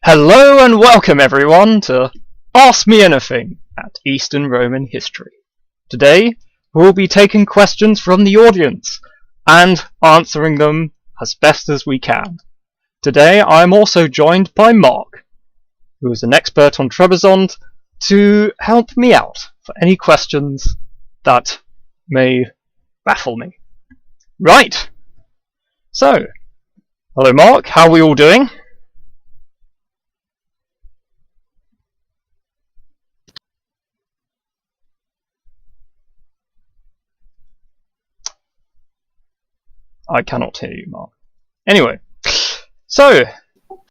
Hello and welcome everyone to Ask Me Anything at Eastern Roman History. Today we'll be taking questions from the audience and answering them as best as we can. Today I'm also joined by Mark, who is an expert on Trebizond, to help me out for any questions that may baffle me. Right, so, hello Mark, how are we all doing? I cannot hear you, Mark. Anyway, so,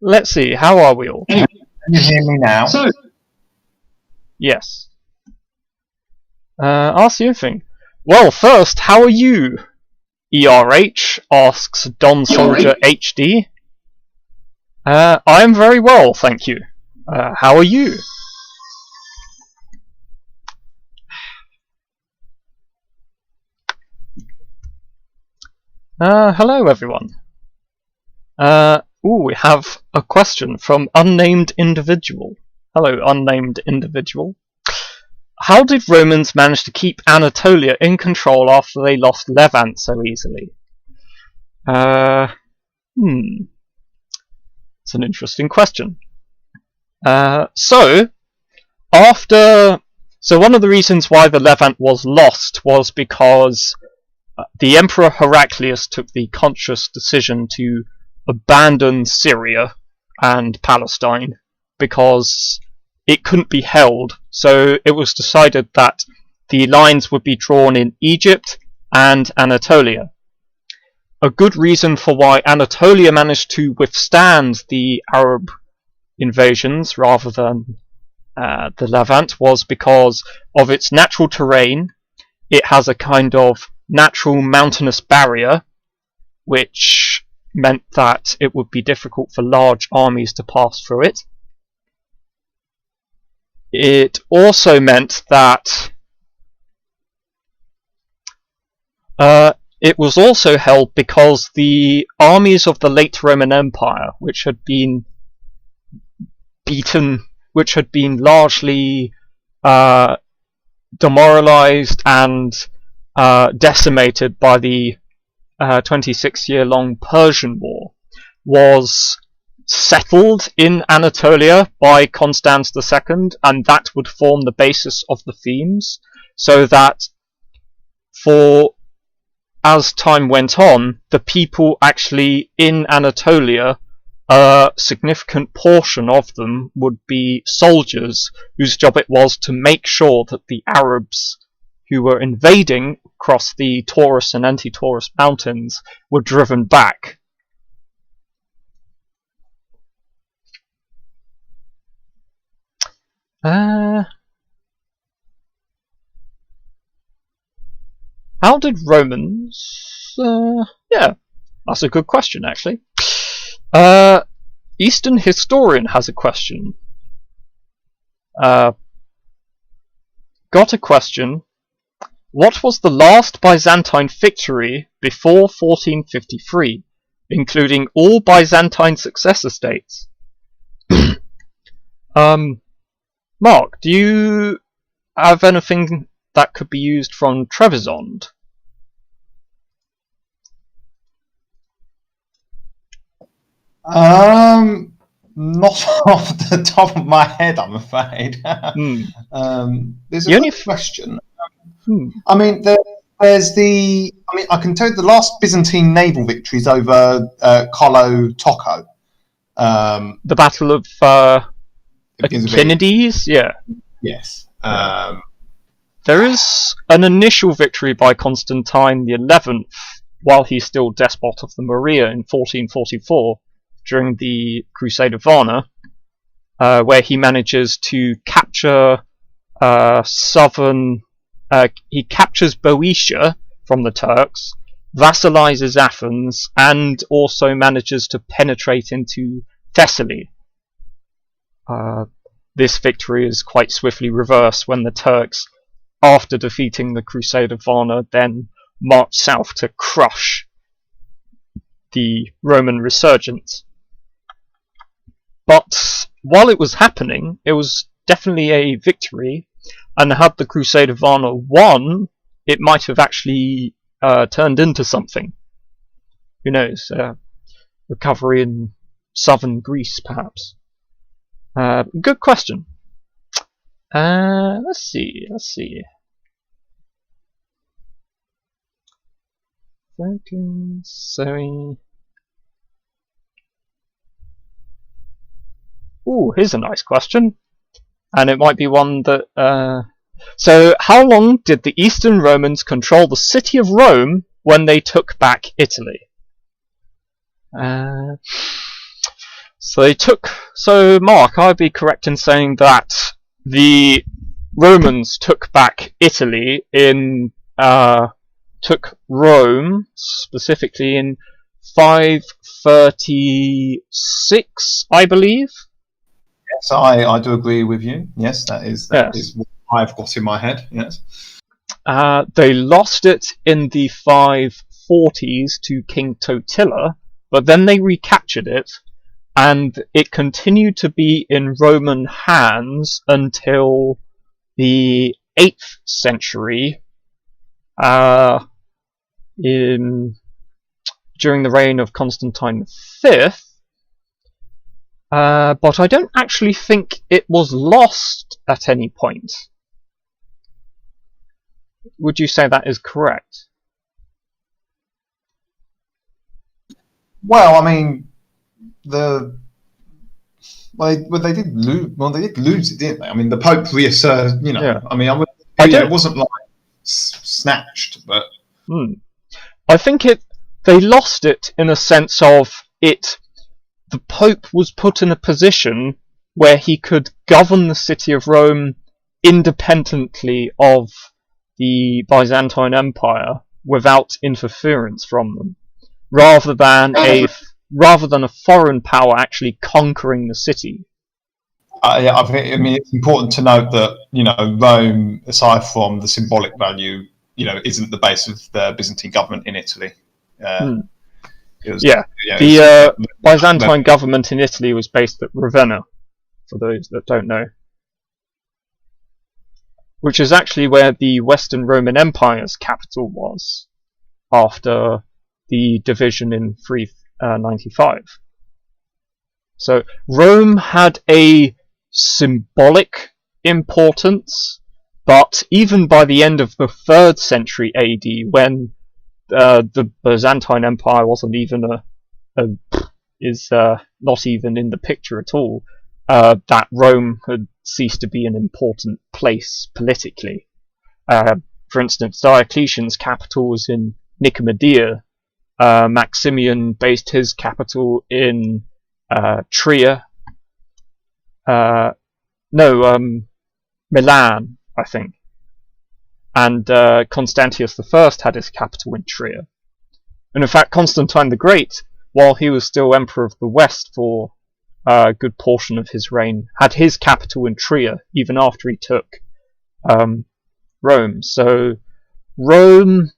let's see, how are we all? Can you hear me now? Yes. Ask you anything. Well, first, how are you? ERH asks Don Soldier HD. I am very well, thank you. How are you? Hello everyone. We have a question from Unnamed Individual. Hello, Unnamed Individual. How did Romans manage to keep Anatolia in control after they lost Levant so easily? It's an interesting question. So one of the reasons why the Levant was lost was because the Emperor Heraclius took the conscious decision to abandon Syria and Palestine because it couldn't be held, so it was decided that the lines would be drawn in Egypt and Anatolia. A good reason for why Anatolia managed to withstand the Arab invasions rather than the Levant was because of its natural terrain. It has a kind of natural mountainous barrier, which meant that it would be difficult for large armies to pass through it. It also meant that it was also held because the armies of the late Roman Empire, which had been beaten, which had been largely demoralized and decimated by the 26-year-long Persian War, was settled in Anatolia by Constantine II, and that would form the basis of the themes, so that as time went on, the people actually in Anatolia, a significant portion of them would be soldiers whose job it was to make sure that the Arabs who were invading across the Taurus and Anti-Taurus mountains were driven back. How did Romans... yeah, that's a good question, actually. Eastern Historian has a question. Got a question. What was the last Byzantine victory before 1453, including all Byzantine successor states? Mark, do you have anything that could be used from Trebizond? Not off the top of my head, I'm afraid. There's a good question. I mean, there's the... I mean, I can tell you the last Byzantine naval victories over Colo Tocco. The Battle of Achinides? Yeah. Yes. There is an initial victory by Constantine the 11th, while he's still despot of the Morea in 1444, during the Crusade of Varna, where he manages to capture he captures Boeotia from the Turks, vassalizes Athens, and also manages to penetrate into Thessaly. This victory is quite swiftly reversed when the Turks, after defeating the Crusade of Varna, then march south to crush the Roman resurgence. But while it was happening, it was definitely a victory, and had the Crusade of Varna won, it might have actually turned into something. Who knows? Recovery in southern Greece, perhaps. Good question. Let's see. Ooh, here's a nice question. And it might be one that... So, how long did the Eastern Romans control the city of Rome when they took back Italy? So, Mark, I'd be correct in saying that the Romans took back Italy took Rome, specifically in 536, I believe. Yes, I do agree with you. Yes, that is what I've got in my head. Yes. They lost it in the 540s to King Totila, but then they recaptured it, and it continued to be in Roman hands until the 8th century, during the reign of Constantine V. But I don't actually think it was lost at any point. Would you say that is correct? Well, I mean, they did lose. Well, they did lose it, didn't they? I mean, the Pope reasserted. Yeah. I mean, it wasn't like snatched, but I think they lost it in a sense of it. The Pope was put in a position where he could govern the city of Rome independently of the Byzantine Empire without interference from them, rather than a foreign power actually conquering the city. I mean, it's important to note that Rome, aside from the symbolic value, isn't the base of the Byzantine government in Italy. The Byzantine government in Italy was based at Ravenna, for those that don't know, which is actually where the Western Roman Empire's capital was after the division in 395. So Rome had a symbolic importance, but even by the end of the 3rd century AD, when the Byzantine Empire wasn't even not even in the picture at all, that Rome had ceased to be an important place politically. For instance, Diocletian's capital was in Nicomedia. Maximian based his capital in Trier. Milan, I think. And Constantius I had his capital in Trier. And in fact, Constantine the Great, while he was still Emperor of the West for a good portion of his reign, had his capital in Trier, even after he took Rome. So Rome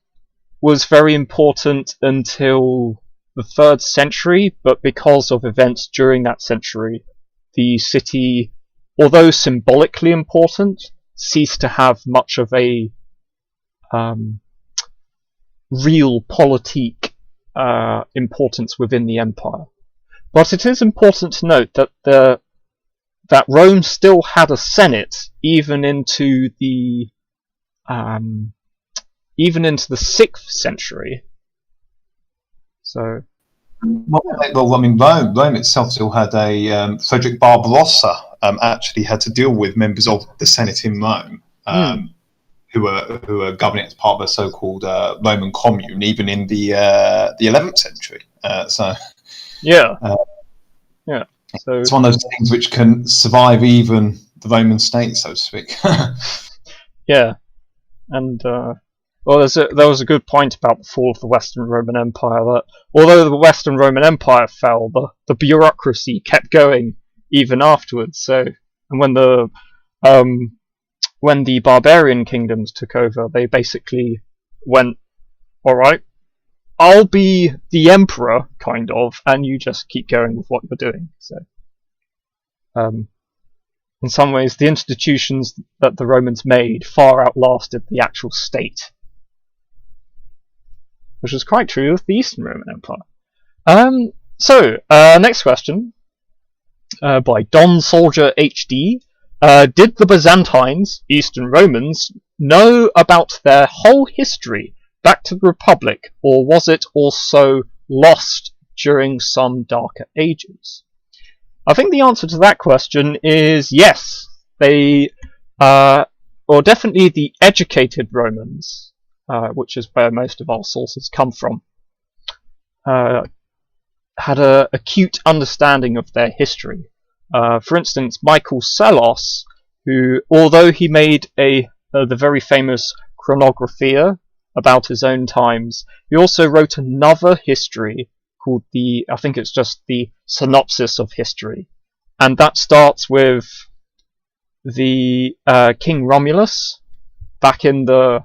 was very important until the 3rd century, but because of events during that century, the city, although symbolically important, ceased to have much of a realpolitik importance within the empire. But it is important to note that that Rome still had a senate even into the 6th century. So, well, I mean, Rome itself still had a Frederick Barbarossa. Actually, had to deal with members of the Senate in Rome. Who were governing as part of a so-called Roman commune, even in the 11th century. So it's one of those things which can survive even the Roman state, so to speak. And there was a good point about the fall of the Western Roman Empire, that although the Western Roman Empire fell, the bureaucracy kept going even afterwards. So, and when the barbarian kingdoms took over, they basically went, all right, I'll be the emperor, kind of, and you just keep going with what you're doing. So, in some ways, the institutions that the Romans made far outlasted the actual state, which was quite true of the Eastern Roman Empire. Next question by Don Soldier HD. Did the Byzantines, Eastern Romans, know about their whole history back to the Republic, or was it also lost during some darker ages? I think the answer to that question is yes. They, or definitely the educated Romans, which is where most of our sources come from, had an acute understanding of their history. For instance, Michael Psellos, who, although he made the very famous Chronographia about his own times, he also wrote another history called I think it's just the Synopsis of History, and that starts with the King Romulus back in the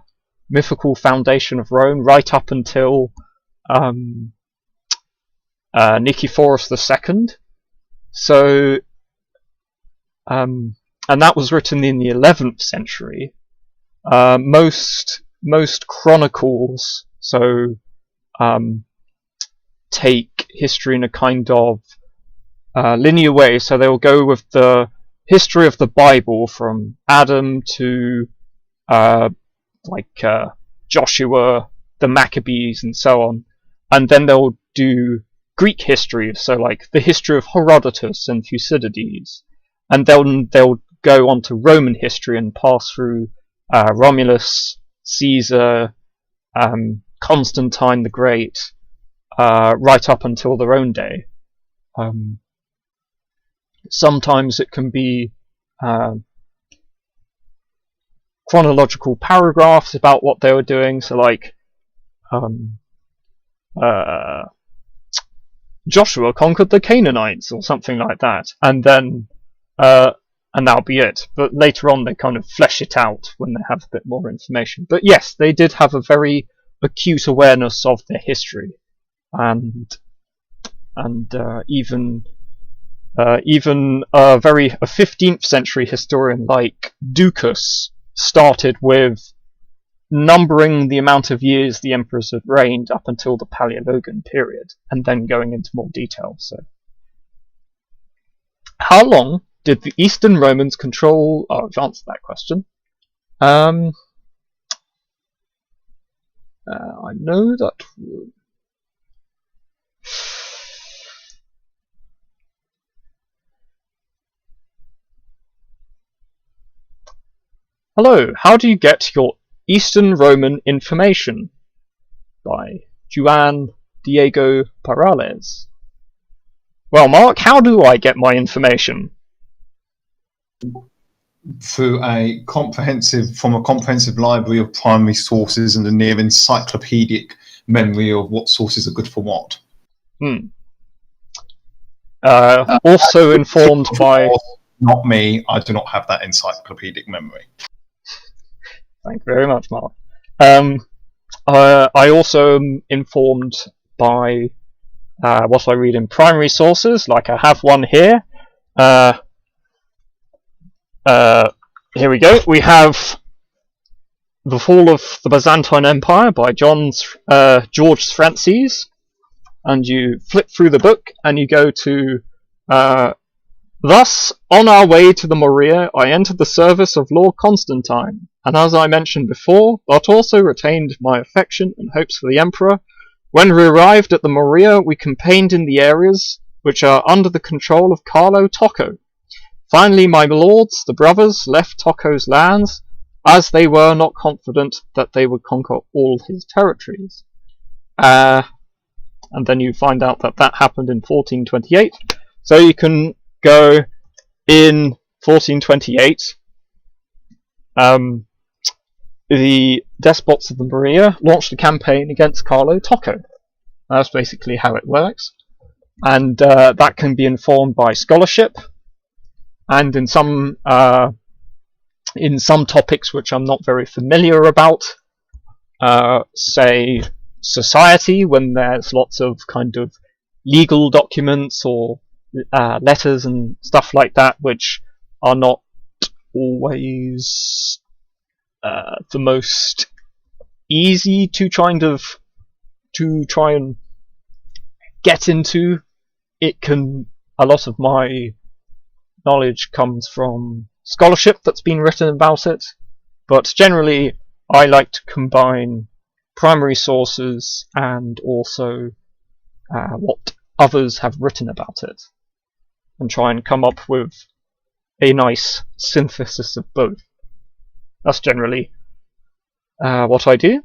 mythical foundation of Rome, right up until Nicephorus II. So, and that was written in the 11th century. Most chronicles, take history in a kind of linear way. So they will go with the history of the Bible from Adam to Joshua, the Maccabees, and so on, and then they'll do Greek history, so like the history of Herodotus and Thucydides, and they'll go on to Roman history and pass through Romulus, Caesar, Constantine the Great, right up until their own day. Sometimes it can be chronological paragraphs about what they were doing, so like Joshua conquered the Canaanites or something like that, and then and that'll be it. But later on they kind of flesh it out when they have a bit more information. But yes, they did have a very acute awareness of their history, and even a 15th century historian like Ducas started with numbering the amount of years the emperors had reigned up until the Paleologan period, and then going into more detail. So, how long did the Eastern Romans control? Oh, I've answered that question. I know that. Hello, how do you get your Eastern Roman information? By Juan Diego Parales. Well, Mark, how do I get my information? Through a comprehensive library of primary sources and a near encyclopedic memory of what sources are good for what. Also informed by... Not me, I do not have that encyclopedic memory. Thank you very much, Mark. I also am informed by what I read in primary sources, like I have one here. Here we go. We have The Fall of the Byzantine Empire by George Francis, and you flip through the book and you go to thus, on our way to the Morea, I entered the service of Lord Constantine, and as I mentioned before, but also retained my affection and hopes for the Emperor. When we arrived at the Morea, we campaigned in the areas which are under the control of Carlo Tocco. Finally, my lords, the brothers, left Tocco's lands, as they were not confident that they would conquer all his territories. And then you find out that that happened in 1428. So you can go in 1428. The despots of the Morea launched a campaign against Carlo Tocco. That's basically how it works. And that can be informed by scholarship, and in some topics which I'm not very familiar about, say society, when there's lots of kind of legal documents or letters and stuff like that, which are not always the most easy to try and get into. A lot of my knowledge comes from scholarship that's been written about it, but generally I like to combine primary sources and also what others have written about it, and try and come up with a nice synthesis of both. That's generally what I do.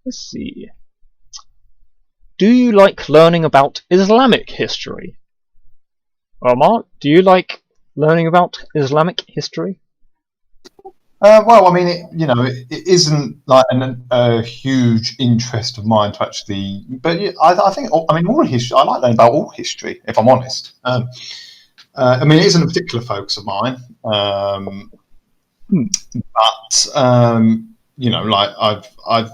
Let's see. Do you like learning about Islamic history? Omar, do you like learning about Islamic history? Well, I mean, it isn't like a huge interest of mine to actually, but I think, I mean, all history. I like learning about all history, if I'm honest. I mean, it isn't a particular focus of mine, but like I've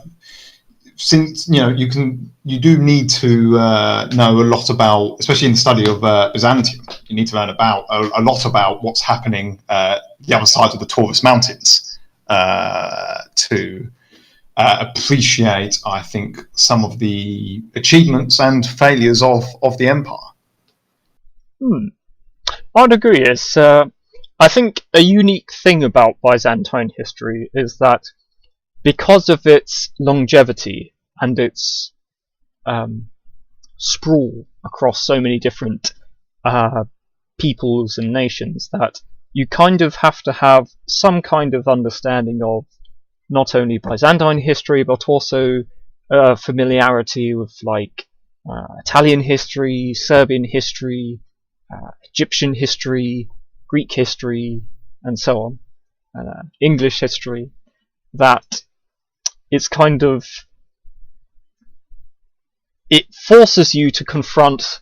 since you do need to know a lot about, especially in the study of Byzantium. You need to learn about a lot about what's happening the other side of the Taurus Mountains to appreciate, I think, some of the achievements and failures of the empire. I'd agree. I think a unique thing about Byzantine history is that because of its longevity and its sprawl across so many different peoples and nations, that you kind of have to have some kind of understanding of not only Byzantine history but also familiarity with like Italian history, Serbian history, Egyptian history, Greek history, and so on, English history. That it's kind of, it forces you to confront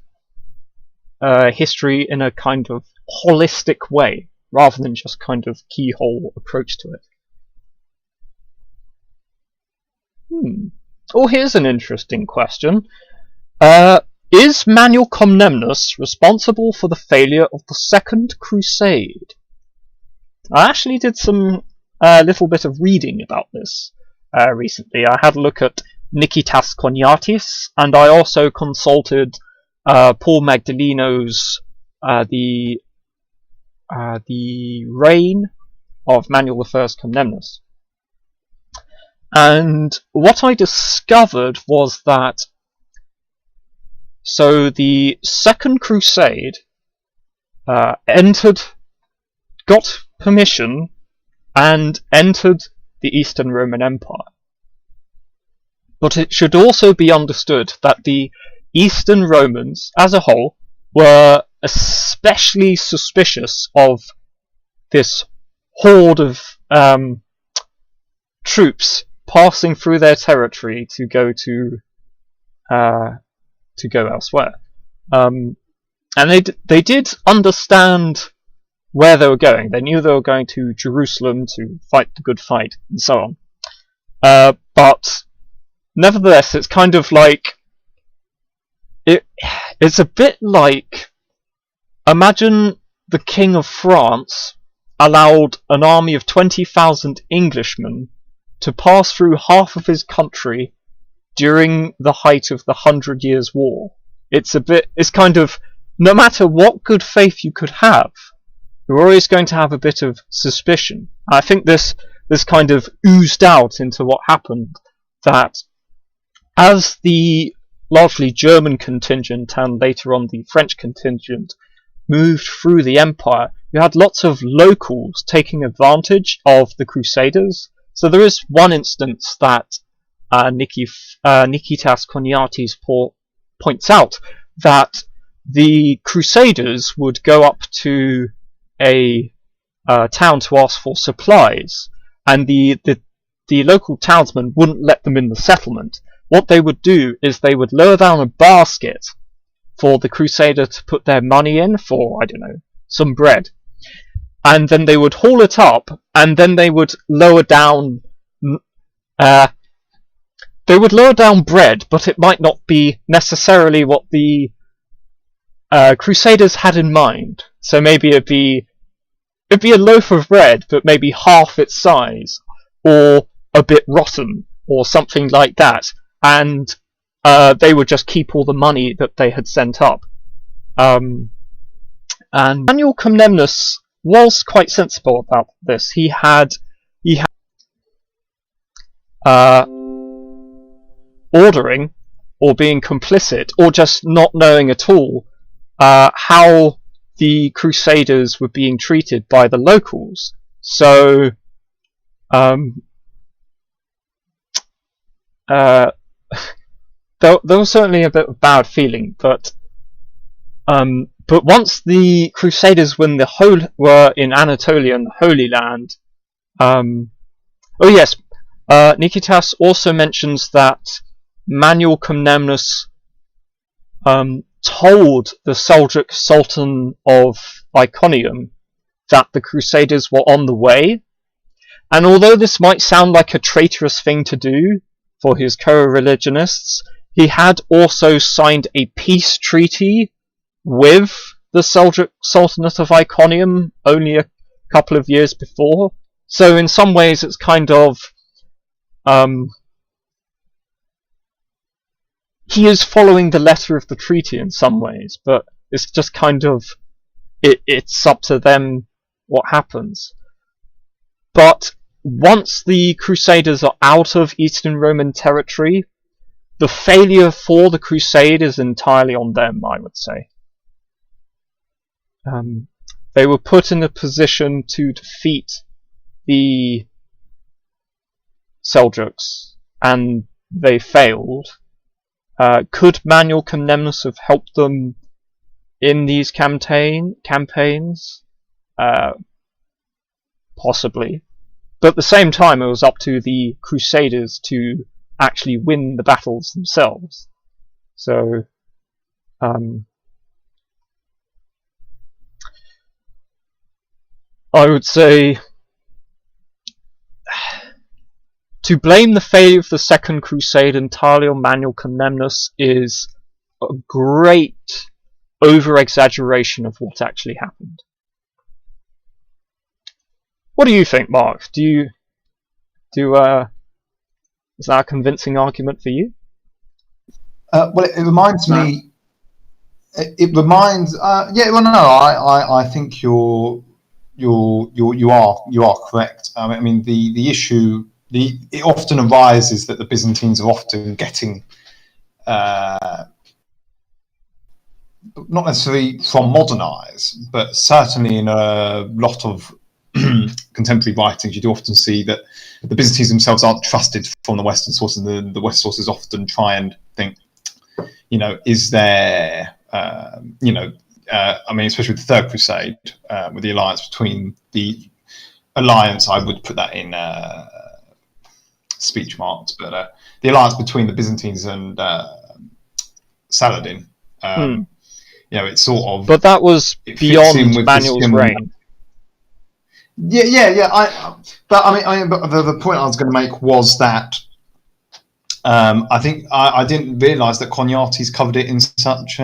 history in a kind of holistic way, rather than just kind of keyhole approach to it. Oh, here's an interesting question. Is Manuel Connemnus responsible for the failure of the Second Crusade? I actually did some little bit of reading about this recently. I had a look at Nikitas Koniatis, and I also consulted Paul Magdaleno's the reign of Manuel I Comnenus. And what I discovered was that the Second Crusade got permission and entered the Eastern Roman Empire. But it should also be understood that the Eastern Romans as a whole were especially suspicious of this horde of troops passing through their territory to go elsewhere. And they did understand where they were going. They knew they were going to Jerusalem to fight the good fight, and so on. But nevertheless, it's kind of like it's a bit like, imagine the King of France allowed an army of 20,000 Englishmen to pass through half of his country during the height of the 100 Years' War. It's kind of, no matter what good faith you could have, you're always going to have a bit of suspicion. I think this kind of oozed out into what happened, that as the largely German contingent and later on the French contingent moved through the empire, you had lots of locals taking advantage of the Crusaders. So there is one instance that Nikitas Koniatis points out, that the Crusaders would go up to a town to ask for supplies, and the local townsmen wouldn't let them in the settlement. What they would do is they would lower down a basket for the Crusader to put their money in for, I don't know, some bread. and then they would haul it up, and then they would lower down bread, but it might not be necessarily what the Crusaders had in mind. So maybe it'd be a loaf of bread, but maybe half its size, or a bit rotten, or something like that, and they would just keep all the money that they had sent up. And Manuel Comnenus was quite sensible about this. He had ordering, or being complicit, or just not knowing at all how the Crusaders were being treated by the locals. So there was certainly a bit of bad feeling, but once the Crusaders were in Anatolia and the Holy Land, Nikitas also mentions that Manuel Comnenus told the Seljuk Sultan of Iconium that the Crusaders were on the way, and although this might sound like a traitorous thing to do for his co-religionists, he had also signed a peace treaty with the Seljuk Sultanate of Iconium only a couple of years before. So in some ways it's kind of he is following the letter of the treaty in some ways, but it's just kind of it's up to them what happens. But once the Crusaders are out of Eastern Roman territory, the failure for the Crusade is entirely on them, I would say. They were put in a position to defeat the Seljuks, and they failed. Could Manuel Comnenus have helped them in these campaigns? Possibly. But at the same time, it was up to the Crusaders to actually win the battles themselves. So, I would say to blame the failure of the Second Crusade entirely on Manuel Comnenus is a great over-exaggeration of what actually happened. What do you think, Mark? Is that a convincing argument for you? Well, it reminds me. It reminds. Yeah. Well, no. I think you are correct. I mean, the issue. It often arises that the Byzantines are often getting, not necessarily from modernize, but certainly in a lot of contemporary writings, you do often see that the Byzantines themselves aren't trusted from the Western sources. The West sources often try and think, is there, I mean, especially with the Third Crusade, with the alliance between I would put that in speech marks, but the alliance between the Byzantines and Saladin, it's sort of. But that was beyond Manuel's reign. Yeah. But the point I was going to make was that I think I didn't realise that Cognates covered it in such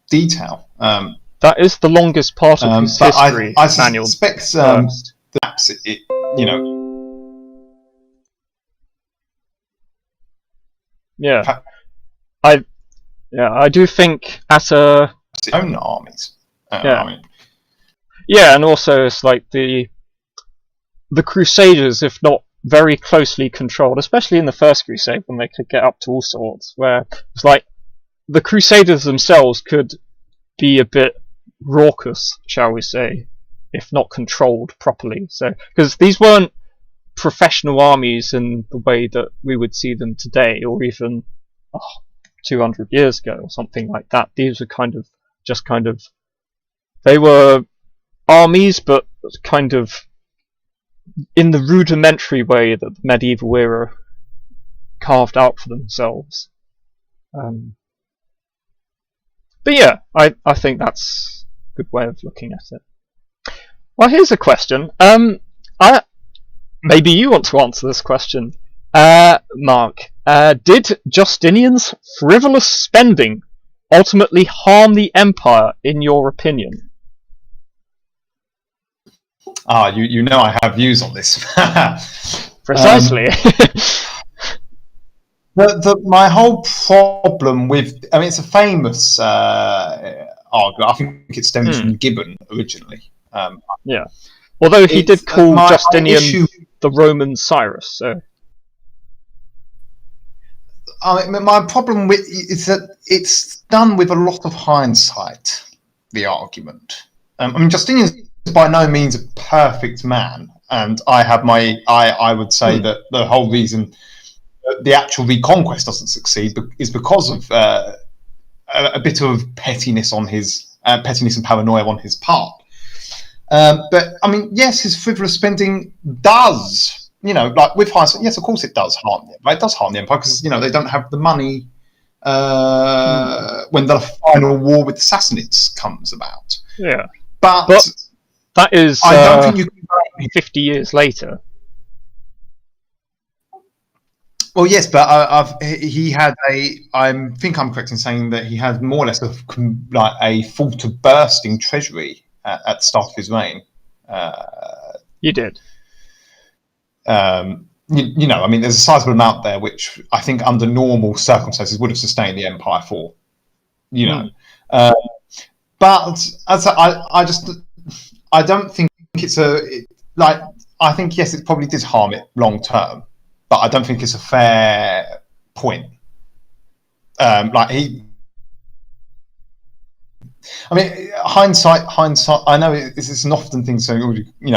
detail. That is the longest part of his history. I suspect perhaps it. Yeah, I do think at a own armies. Yeah, and also it's like the Crusaders, if not very closely controlled, especially in the First Crusade when they could get up to all sorts, where it's like the Crusaders themselves could be a bit raucous, shall we say, if not controlled properly. So, because these weren't professional armies in the way that we would see them today, or even 200 years ago, or something like that. These were kind of they were armies, but kind of in the rudimentary way that the medieval era carved out for themselves. But yeah, I think that's good way of looking at it. Well, here's a question. Maybe you want to answer this question, Mark. Did Justinian's frivolous spending ultimately harm the empire, in your opinion? You know I have views on this. Precisely. My whole problem with... I mean, it's a famous argument. I think it stems from Gibbon originally. Yeah. Although he did call Justinian the Roman Cyrus. So. My problem with is that it's done with a lot of hindsight, the argument. I mean, Justinian is by no means a perfect man, and I would say that the whole reason the actual reconquest doesn't succeed is because of a bit of pettiness on his pettiness and paranoia on his part. But I mean, yes, his frivolous spending does, like with hindsight, yes, of course it does harm the empire. It does harm the empire because they don't have the money when the final war with the Sassanids comes about. Yeah, but that is I don't think you can 50 years later. Well, yes, but he had I think I'm correct in saying that he had more or less a full to bursting treasury at the start of his reign. You did. I mean, there's a sizable amount there, which I think under normal circumstances would have sustained the empire for, but as I don't think it's I think, yes, it probably did harm it long term, but I don't think it's a fair point. I mean, hindsight. I know it's an often thing, so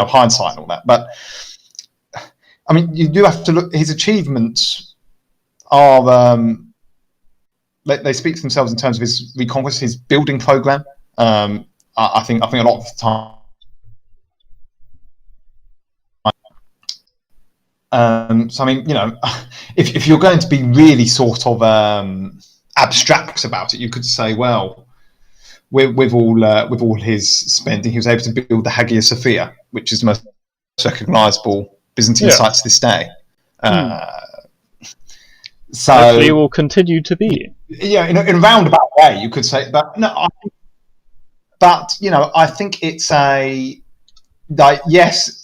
hindsight and all that. But I mean, you do have to look. His achievements are they speak for themselves in terms of his reconquest, his building program. I think a lot of the time. So I mean, if you're going to be really sort of abstract about it, you could say, well, with all his spending, he was able to build the Hagia Sophia, which is the most recognisable Byzantine site to this day. So hopefully, it will continue to be. Yeah, in a roundabout way, you could say, but no, I think it's yes.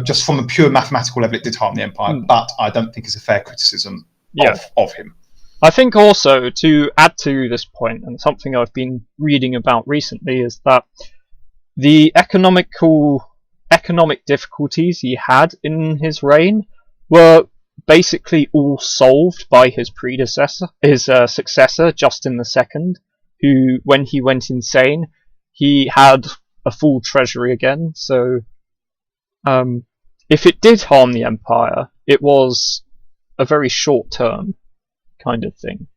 Just from a pure mathematical level, it did harm the empire, but I don't think it's a fair criticism of him. I think also, to add to this point, and something I've been reading about recently, is that the economic difficulties he had in his reign were basically all solved by his successor, Justin II, who, when he went insane, he had a full treasury again, so if it did harm the empire, it was a very short-term kind of thing.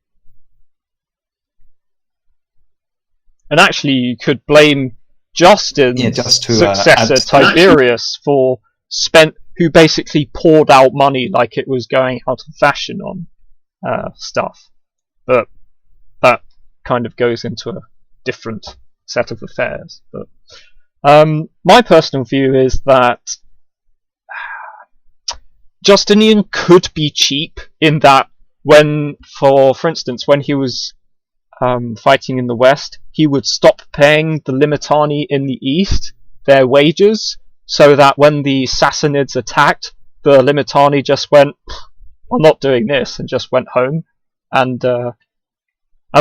And actually, you could blame Justin's successor, Tiberius, who basically poured out money like it was going out of fashion on stuff. But that kind of goes into a different set of affairs. But my personal view is that Justinian could be cheap in that for instance, when he was fighting in the west, he would stop paying the Limitani in the east their wages, so that when the Sassanids attacked, the Limitani just went, "I'm not doing this," and just went home. And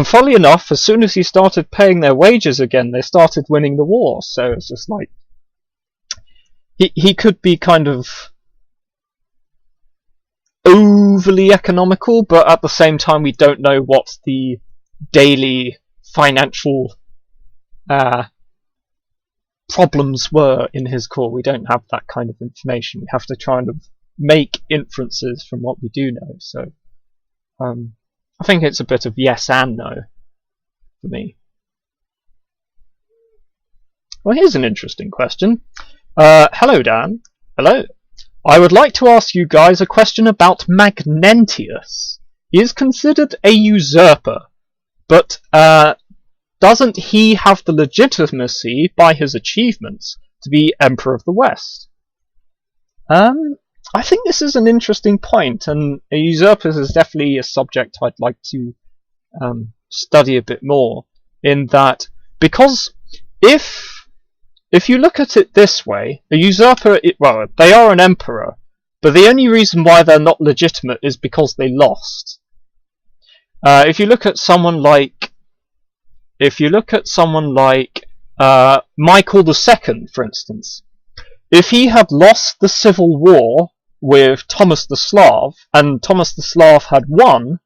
funnily enough, as soon as he started paying their wages again, they started winning the war. So it's just like he could be kind of overly economical, but at the same time, we don't know what the daily financial problems were in his court. We don't have that kind of information. We have to try and make inferences from what we do know. So I think it's a bit of yes and no for me. Well, here's an interesting question. Hello, Dan. Hello. I would like to ask you guys a question about Magnentius. He is considered a usurper, but doesn't he have the legitimacy by his achievements to be Emperor of the West? I think this is an interesting point, and usurpers is definitely a subject I'd like to study a bit more. In that, because if you look at it this way, a usurper, well, they are an emperor, but the only reason why they're not legitimate is because they lost. If you look at someone like Michael II, for instance, if he had lost the civil war with Thomas the Slav, and Thomas the Slav had won,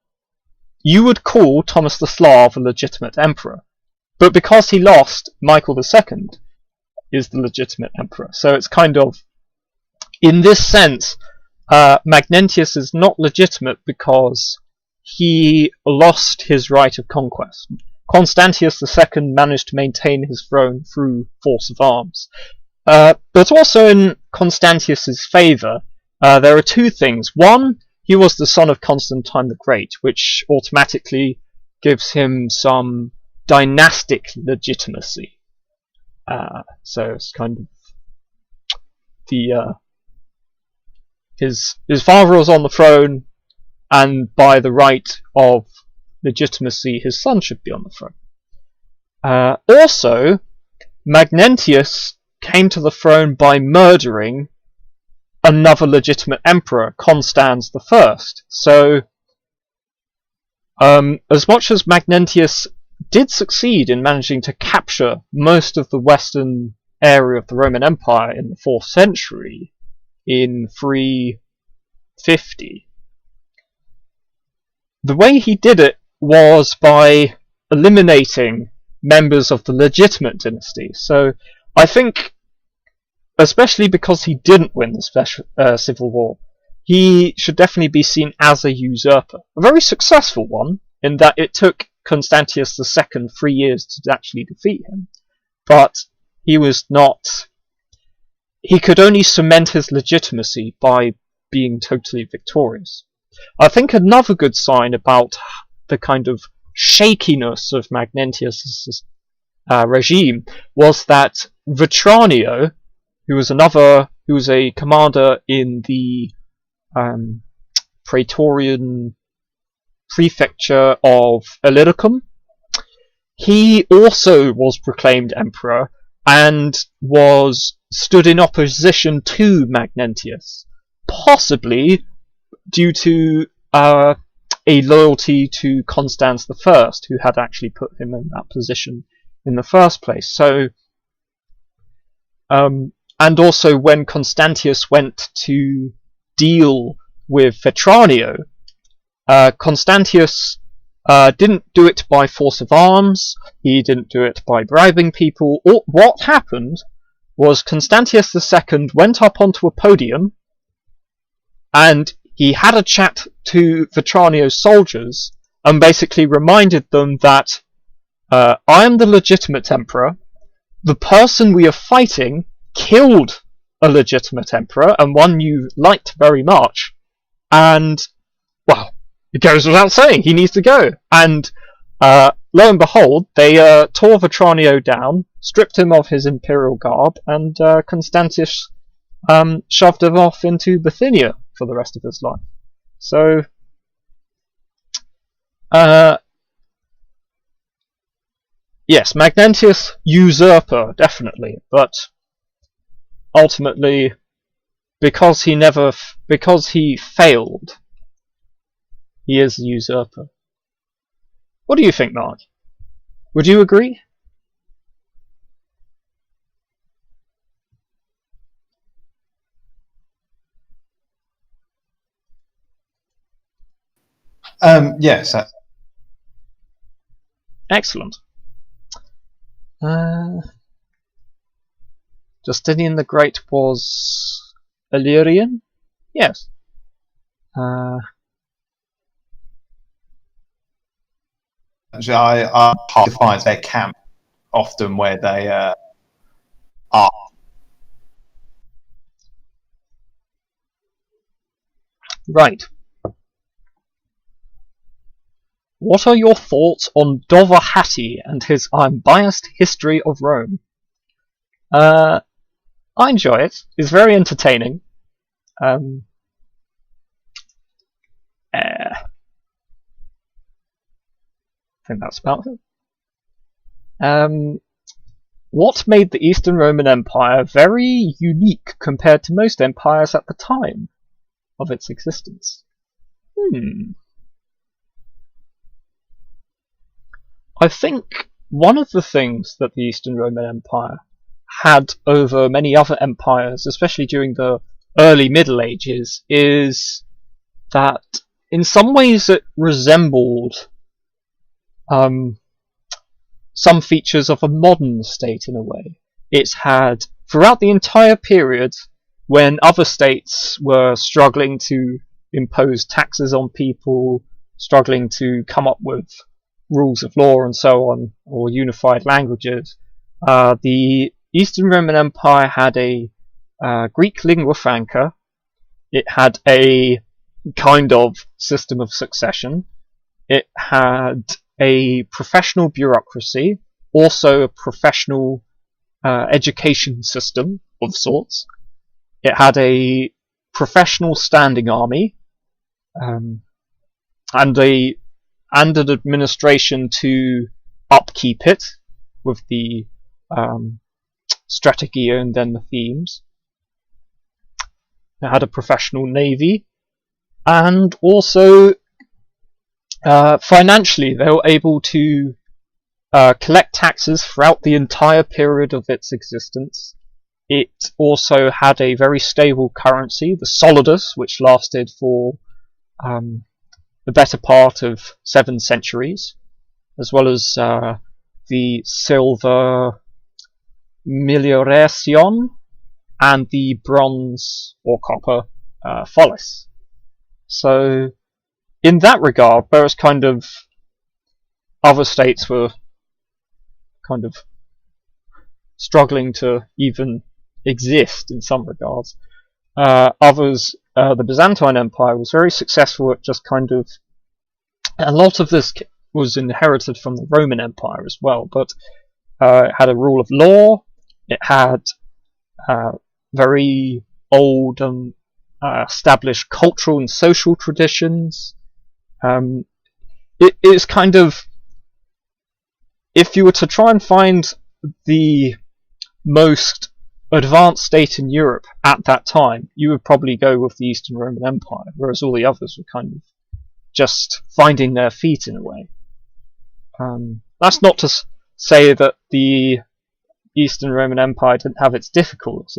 you would call Thomas the Slav a legitimate emperor. But because he lost, Michael II is the legitimate emperor. So it's kind of, in this sense, Magnentius is not legitimate because he lost his right of conquest. Constantius II managed to maintain his throne through force of arms. But also in Constantius's favour, there are two things. One, he was the son of Constantine the Great, which automatically gives him some dynastic legitimacy. So it's kind of his father was on the throne, and by the right of legitimacy, his son should be on the throne. Also, Magnentius came to the throne by murdering another legitimate emperor, Constans I. So, as much as Magnentius did succeed in managing to capture most of the western area of the Roman Empire in the 4th century, in 350, the way he did it was by eliminating members of the legitimate dynasty. So I think, especially because he didn't win the civil war, he should definitely be seen as a usurper. A very successful one, in that it took Constantius II 3 years to actually defeat him. But he was not... He could only cement his legitimacy by being totally victorious. I think another good sign about the kind of shakiness of Magnentius' regime was that Vetranio, who was a commander in the Praetorian prefecture of Illyricum, he also was proclaimed emperor and stood in opposition to Magnentius, possibly due to a loyalty to Constans I, who had actually put him in that position in the first place. So, and also when Constantius went to deal with Vetranio, Constantius didn't do it by force of arms, he didn't do it by bribing people. What happened was Constantius II went up onto a podium and he had a chat to Vetranio's soldiers and basically reminded them that I am the legitimate emperor, the person we are fighting killed a legitimate emperor, and one you liked very much, and, well, it goes without saying, he needs to go. And lo and behold, they tore Vetranio down, stripped him of his imperial garb, and Constantius shoved him off into Bithynia for the rest of his life. So, yes, Magnentius, usurper, definitely, but ultimately, because he failed, he is a usurper. What do you think, Mark? Would you agree? Yes. Excellent. Justinian the Great was Illyrian? Yes. I hard to find their camp often where they are. Right. What are your thoughts on Dovahatti and his unbiased history of Rome? I enjoy it. It's very entertaining. I think that's about it. What made the Eastern Roman Empire very unique compared to most empires at the time of its existence? I think one of the things that the Eastern Roman Empire had over many other empires, especially during the early Middle Ages, is that in some ways it resembled some features of a modern state in a way. It had, throughout the entire period, when other states were struggling to impose taxes on people, struggling to come up with rules of law and so on, or unified languages, the Eastern Roman Empire had a Greek lingua franca. It had a kind of system of succession. It had a professional bureaucracy, also a professional education system of sorts. It had a professional standing army, and an administration to upkeep it with the strategia and then the themes. It had a professional navy, and also financially they were able to collect taxes throughout the entire period of its existence. It also had a very stable currency, the solidus, which lasted for the better part of 7 centuries, as well as the silver melioration and the bronze or copper follis. So in that regard, whereas kind of other states were kind of struggling to even exist in some regards, others, the Byzantine Empire was very successful at just kind of, a lot of this was inherited from the Roman Empire as well, but it had a rule of law, it had very old and established cultural and social traditions. It is kind of, if you were to try and find the most advanced state in Europe at that time, you would probably go with the Eastern Roman Empire, whereas all the others were kind of just finding their feet in a way. That's not to say that the Eastern Roman Empire didn't have its difficulties,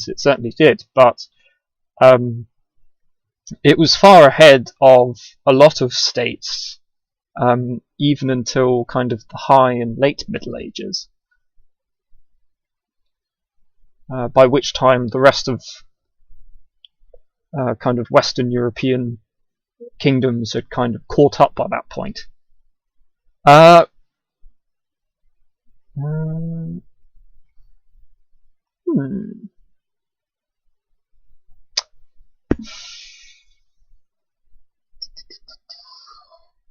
it certainly did, but it was far ahead of a lot of states, even until kind of the high and late Middle Ages, by which time the rest of kind of Western European kingdoms had kind of caught up by that point.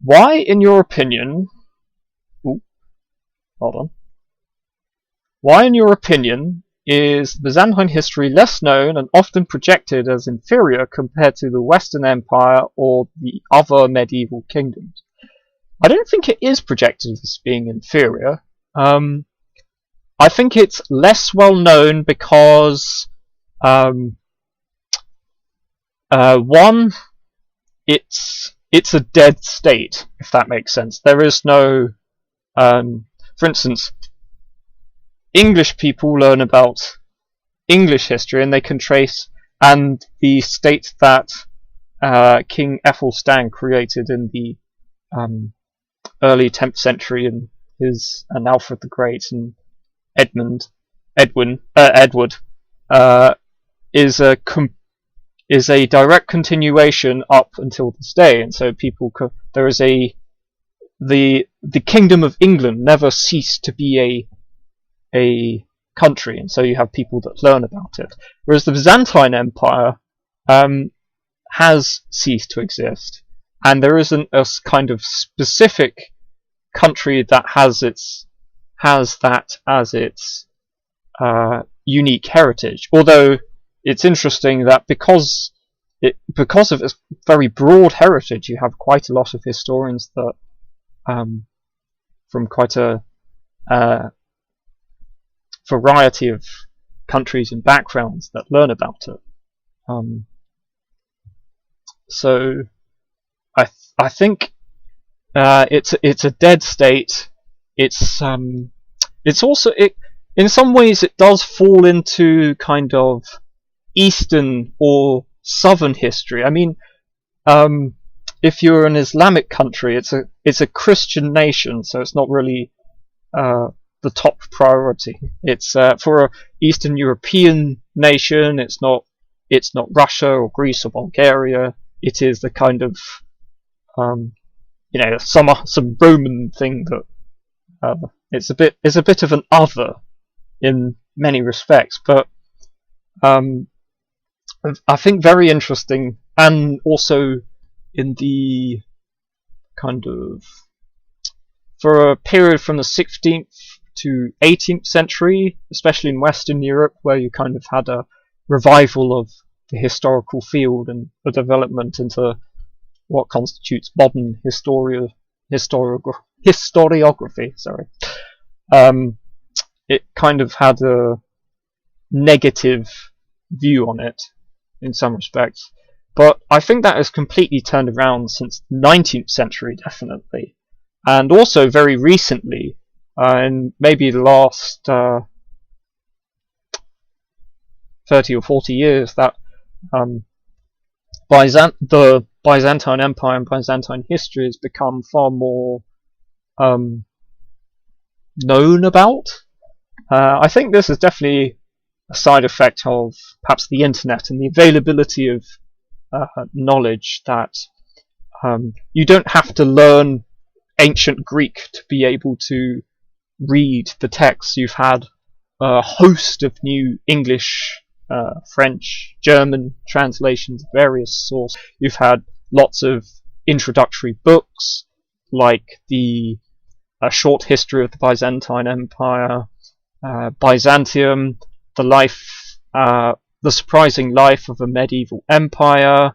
Why, in your opinion... Why, in your opinion, is Byzantine history less known and often projected as inferior compared to the Western Empire or the other medieval kingdoms? I don't think it is projected as being inferior. I think it's less well known because one, it's a dead state, if that makes sense. There is no, for instance, English people learn about English history and they can trace, and the state that King Aethelstan created in the early 10th century, and Alfred the Great and Edward is a direct continuation up until this day, and so there is the Kingdom of England never ceased to be a country, and so you have people that learn about it. Whereas the Byzantine Empire has ceased to exist. and there isn't a kind of specific country that has that as its unique heritage. Although it's interesting that because of its very broad heritage, you have quite a lot of historians that from quite a variety of countries and backgrounds that learn about it. So I think it's a dead state. It's also in some ways it does fall into kind of Eastern or Southern history. I mean, if you're an Islamic country, it's a Christian nation, so it's not really the top priority. It's for an Eastern European nation. It's not Russia or Greece or Bulgaria. It is the kind of some Roman thing that it's a bit of an other in many respects, but I think very interesting, and also in the kind of for a period from the 16th to 18th century, especially in Western Europe, where you kind of had a revival of the historical field and a development into what constitutes modern historiography. Sorry, it kind of had a negative view on it in some respects, but I think that has completely turned around since the 19th century, definitely, and also very recently, in maybe the last 30 or 40 years, that the Byzantine Empire and Byzantine history has become far more known about. I think this is definitely a side effect of perhaps the internet and the availability of knowledge, that you don't have to learn ancient Greek to be able to read the texts. You've had a host of new English, French, German translations of various sources. You've had lots of introductory books like the Short History of the Byzantine Empire, Byzantium, the Surprising Life of a Medieval Empire,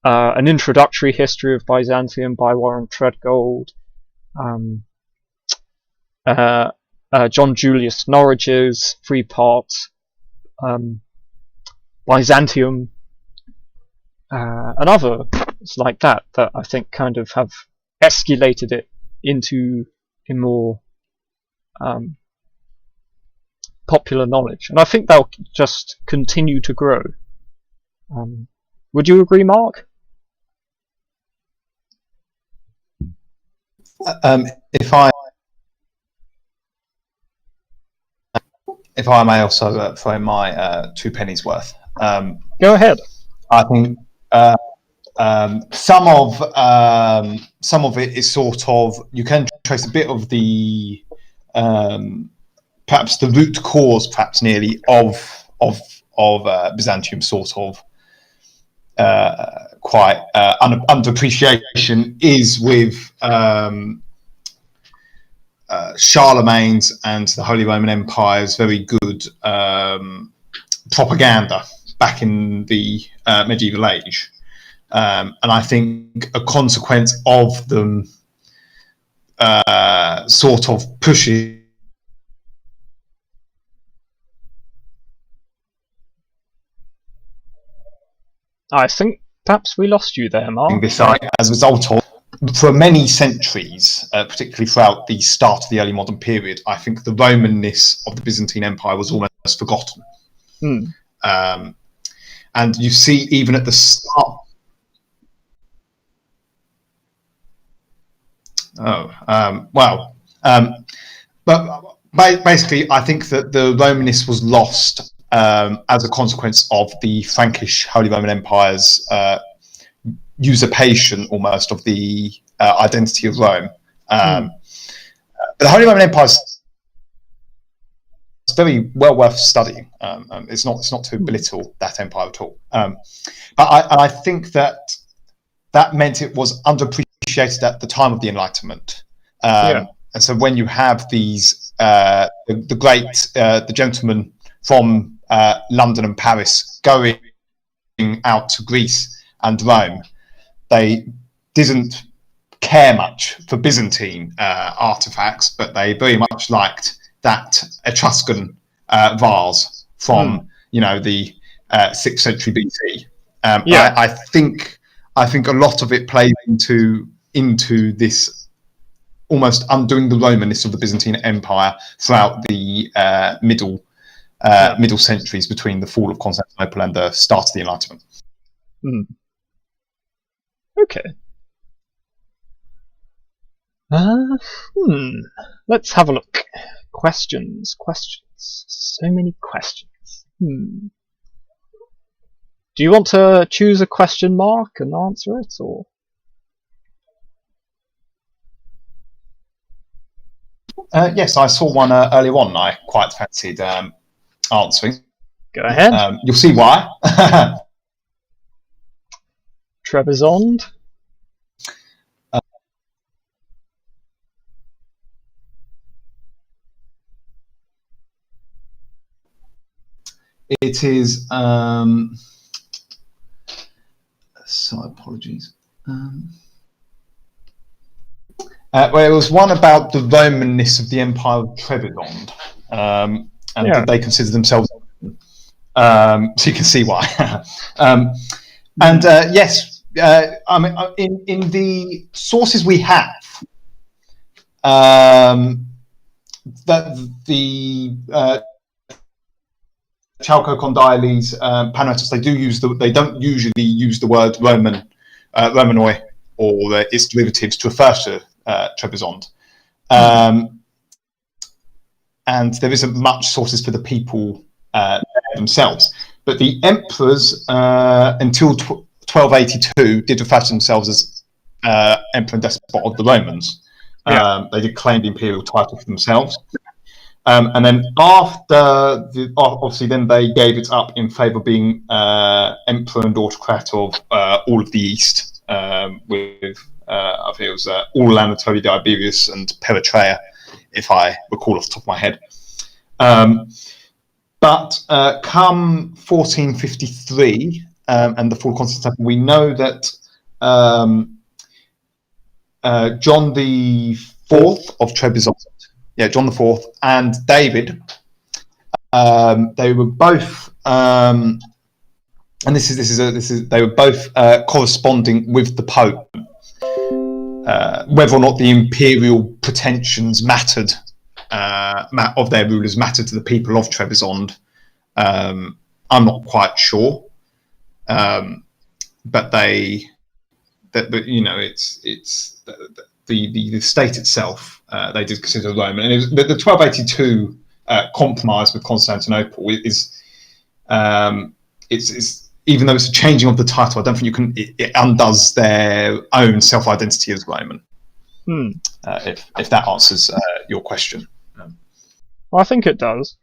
an Introductory History of Byzantium by Warren Treadgold, John Julius Norwich's 3-part Byzantium, and others like that I think kind of have escalated it into a more popular knowledge, and I think they'll just continue to grow. Would you agree, Mark? If I may also throw in my 2 pennies worth. Go ahead. I think some of it is sort of, you can trace a bit of the perhaps the root cause, perhaps nearly of Byzantium, sort of quite underappreciation, is with Charlemagne's and the Holy Roman Empire's very good propaganda back in the medieval age, and I think a consequence of them sort of pushing. I think perhaps we lost you there, Mark. As a result of, for many centuries, particularly throughout the start of the early modern period, I think the Romanness of the Byzantine Empire was almost forgotten. And you see, even at the start. But basically, I think that the Romanness was lost as a consequence of the Frankish Holy Roman Empire's usurpation, almost, of the identity of Rome. But the Holy Roman Empire is very well worth studying. It's not to belittle that empire at all. But I think that that meant it was underappreciated at the time of the Enlightenment. And so when you have these the gentlemen from London and Paris going out to Greece and Rome, they didn't care much for Byzantine artifacts, but they very much liked that Etruscan vase from the 6th century BC. I think a lot of it plays into this almost undoing the Romanness of the Byzantine Empire throughout the middle centuries between the fall of Constantinople and the start of the Enlightenment. Okay. Let's have a look. Questions. So many questions. Do you want to choose a question mark and answer it, or? Yes, I saw one earlier on I quite fancied answering. Go ahead. You'll see why. Trebizond. It is. So apologies. Well, it was one about the Romanness of the Empire of Trebizond, and they consider themselves. So you can see why. And yes, I mean, in the sources we have, that the Chalco-Condyles, Panatos, they don't usually use the word Romanoi or its derivatives to refer to Trebizond, and there isn't much sources for the people themselves. But the emperors until 1282 did refer to themselves as emperor and despot of the Romans. They did claim the imperial title for themselves. And then after, obviously, then they gave it up in favour of being emperor and autocrat of all of the East, with I think it was all Anatolia, Iberius, and Peretrea, if I recall off the top of my head. But come 1453 and the fall of Constantine, we know that John the Fourth of Trebizond. John the Fourth and David. They were both, and they were both corresponding with the Pope. Whether or not the imperial pretensions mattered of their rulers mattered to the people of Trebizond, I'm not quite sure. But it's the state itself. They did consider Roman, and it was, the 1282 compromise with Constantinople is it's even though it's a changing of the title, I don't think it undoes their own self-identity as Roman. If that answers your question. Well, I think it does.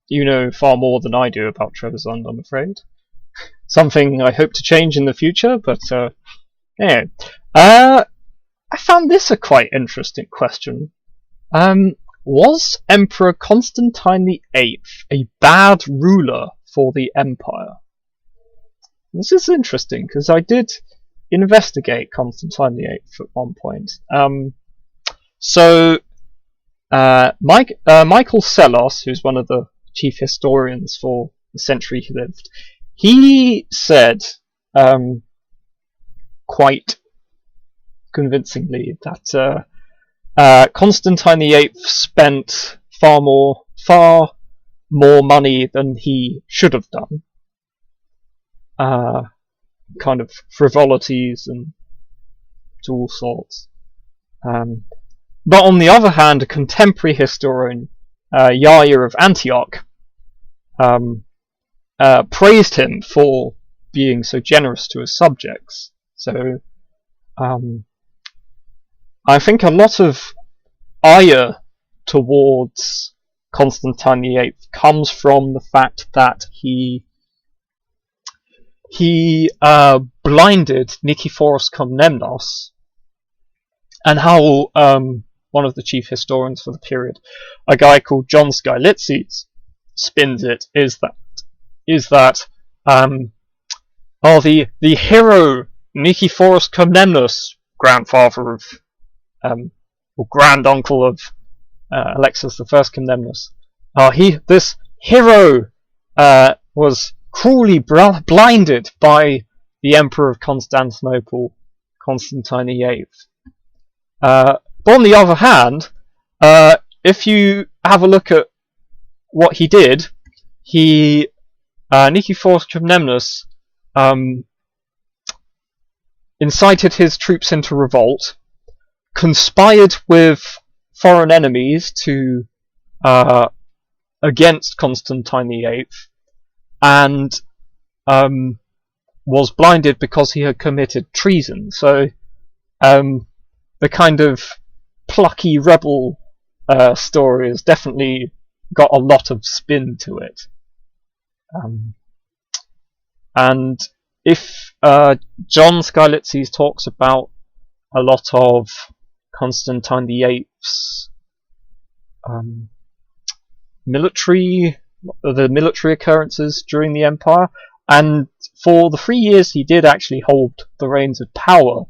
You know far more than I do about Trebizond, I'm afraid. Something I hope to change in the future, but anyway. I found this a quite interesting question. Was Emperor Constantine VIII a bad ruler for the empire? This is interesting because I did investigate Constantine VIII at one point. Michael Sellos, who's one of the chief historians for the century he lived, he said quite convincingly that Constantine VIII spent far more money than he should have done. Kind of frivolities and to all sorts. But on the other hand, a contemporary historian, Hagia of Antioch, praised him for being so generous to his subjects. So I think a lot of ire towards Constantine VIII comes from the fact that he he blinded Nicephorus Connemnus, and how one of the chief historians for the period, a guy called John Skylitzes, spins it is that the hero Nicephorus Connemnus, grandfather of or grand uncle of Alexis I Connemnus, this hero was cruelly blinded by the Emperor of Constantinople, Constantine VIII. But on the other hand, if you have a look at what he did, Nicephorus Comnenus incited his troops into revolt, conspired with foreign enemies to against Constantine VIII, and was blinded because he had committed treason. So the kind of plucky rebel story has definitely got a lot of spin to it. And if John Skylitzes talks about a lot of Constantine VIII's military occurrences during the empire, and for the 3 years he did actually hold the reins of power,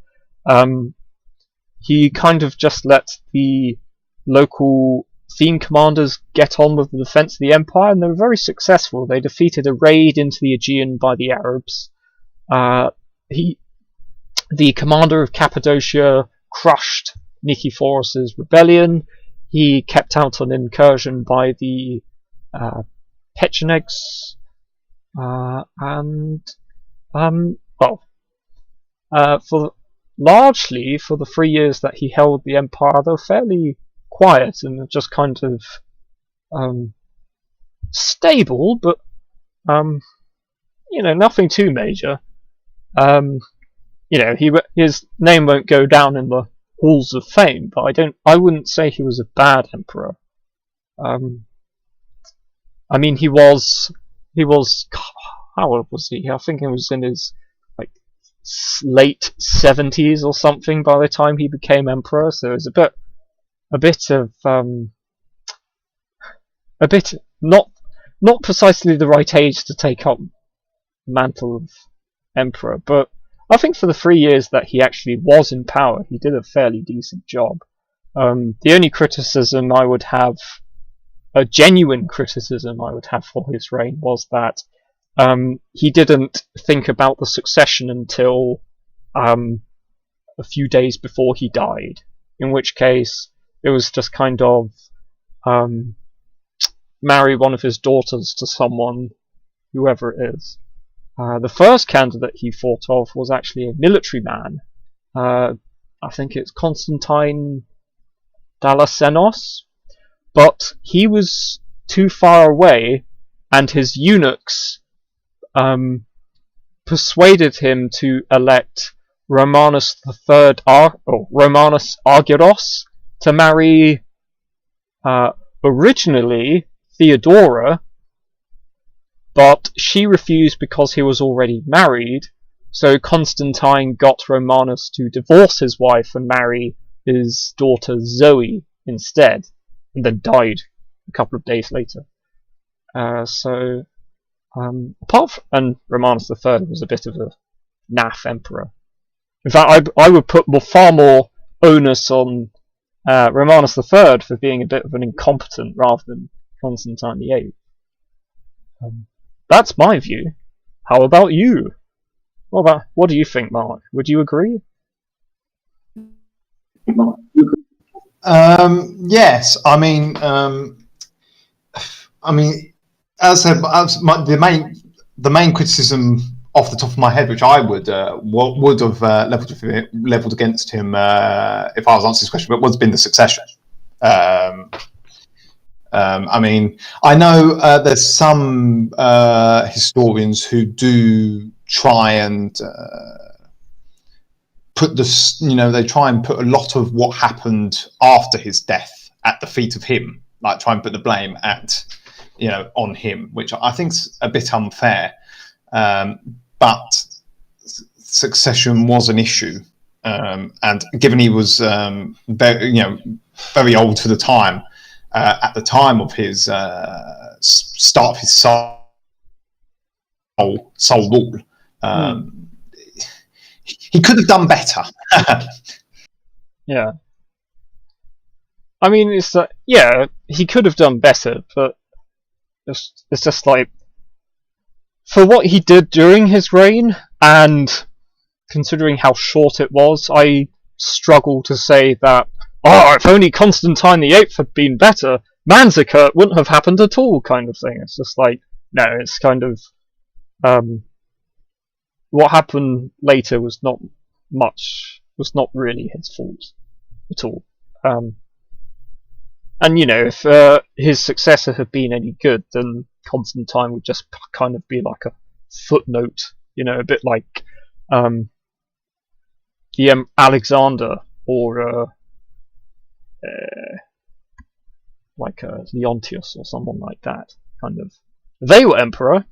he kind of just let the local theme commanders get on with the defense of the empire, and they were very successful. They defeated a raid into the Aegean by the Arabs. The commander of Cappadocia crushed Nicephorus's rebellion. He kept out an incursion by the Pechenegs, largely for the 3 years that he held the empire, they were fairly quiet and just kind of stable, but nothing too major. His name won't go down in the halls of fame, but I wouldn't say he was a bad emperor. He was how old was he? I think he was in his late 70s or something by the time he became emperor, so it was a bit not precisely the right age to take up the mantle of emperor, but I think for the 3 years that he actually was in power, he did a fairly decent job. The only criticism I would have, a genuine criticism I would have for his reign, was that he didn't think about the succession until a few days before he died, in which case it was just kind of marry one of his daughters to someone, whoever it is. The first candidate he thought of was actually a military man. I think it's Constantine Dalasenos, but he was too far away, and his eunuchs persuaded him to elect Romanus Romanus Argyros to marry originally Theodora, but she refused because he was already married, so Constantine got Romanus to divorce his wife and marry his daughter Zoe instead, and then died a couple of days later. And Romanus III was a bit of a naff emperor. In fact, I would put far more onus on Romanus III for being a bit of an incompetent rather than Constantine VIII. That's my view. How about you? What do you think, Mark? Would you agree? Yes. As I said, the main criticism off the top of my head, which I would have leveled against him if I was answering this question, but would have been the succession. I know there's some historians who do try and they try and put a lot of what happened after his death at the feet of him, like try and put the blame on him, which I think's a bit unfair. but succession was an issue, and given he was very old for the time, at the time of his start of his sole rule, he could have done better. Yeah. I mean, it's he could have done better, but it's just like, for what he did during his reign, and considering how short it was, I struggle to say that, if only Constantine VIII had been better, Manzikert wouldn't have happened at all, kind of thing. It's just like, no, it's kind of, what happened later was not really his fault at all. And if his successor had been any good, then Constantine would just kind of be like a footnote, a bit like the Alexander, or like Leontius or someone like that. Kind of, they were emperor,